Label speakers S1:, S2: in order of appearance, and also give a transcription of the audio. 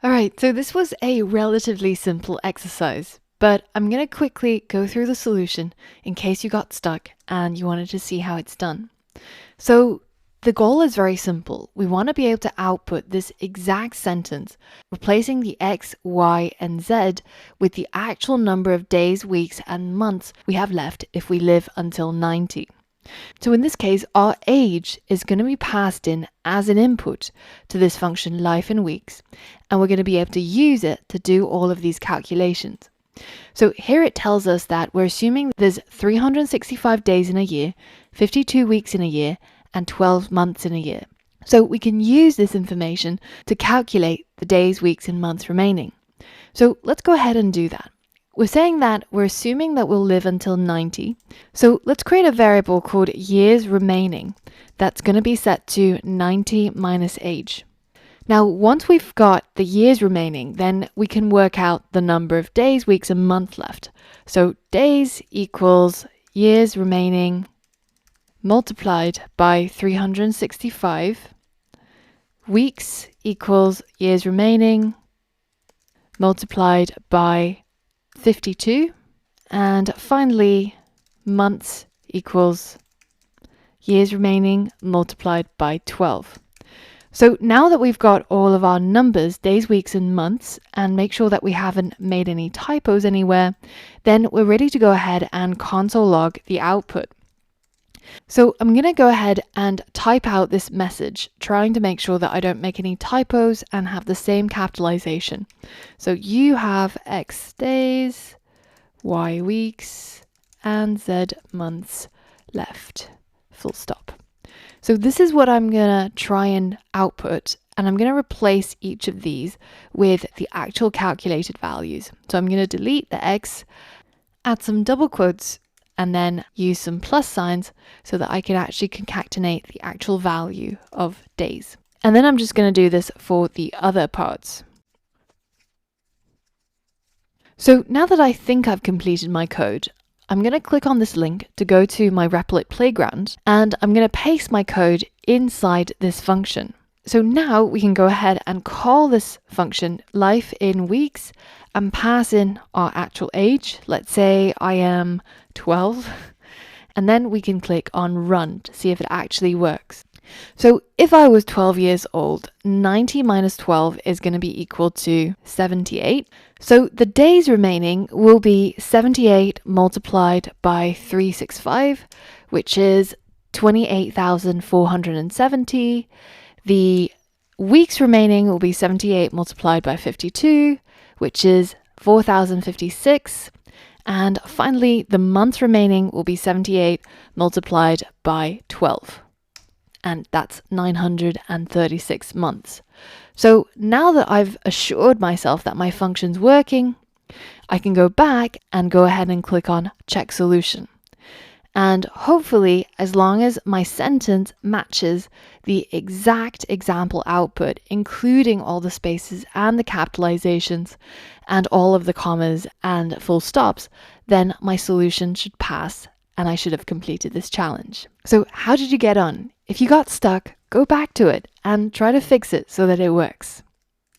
S1: All right, so this was a relatively simple exercise, but I'm going to quickly go through the solution in case you got stuck and you wanted to see how it's done. So the goal is very simple. We want to be able to output this exact sentence, replacing the X, Y, and Z with the actual number of days, weeks, and months we have left if we live until 90. So in this case, our age is going to be passed in as an input to this function life in weeks, and we're going to be able to use it to do all of these calculations. So here it tells us that we're assuming there's 365 days in a year, 52 weeks in a year, and 12 months in a year. So we can use this information to calculate the days, weeks, and months remaining. So let's go ahead and do that. We're saying that we're assuming that we'll live until 90. So let's create a variable called years remaining that's going to be set to 90 minus age. Now, once we've got the years remaining, then we can work out the number of days, weeks, and months left. So days equals years remaining multiplied by 365. Weeks equals years remaining multiplied by 52, and finally months equals years remaining multiplied by 12. So now that we've got all of our numbers, days, weeks, and months, and make sure that we haven't made any typos anywhere, then we're ready to go ahead and console log the output. So I'm going to go ahead and type out this message, trying to make sure that I don't make any typos and have the same capitalization. So you have X days, Y weeks, and Z months left, full stop. So this is what I'm going to try and output, and I'm going to replace each of these with the actual calculated values. So I'm going to delete the X, add some double quotes, and then use some plus signs so that I can actually concatenate the actual value of days. And then I'm just going to do this for the other parts. So now that I think I've completed my code, I'm going to click on this link to go to my Replit playground, and I'm going to paste my code inside this function. So now we can go ahead and call this function life in weeks and pass in our actual age. Let's say I am 12, and then we can click on run to see if it actually works. So if I was 12 years old, 90 minus 12 is going to be equal to 78. So the days remaining will be 78 multiplied by 365, which is 28,470. The weeks remaining will be 78 multiplied by 52, which is 4,056. And finally, the months remaining will be 78 multiplied by 12. And that's 936 months. So now that I've assured myself that my function's working, I can go back and go ahead and click on check solution. And hopefully, as long as my sentence matches the exact example output, including all the spaces and the capitalizations and all of the commas and full stops, then my solution should pass and I should have completed this challenge. So how did you get on? If you got stuck, go back to it and try to fix it so that it works.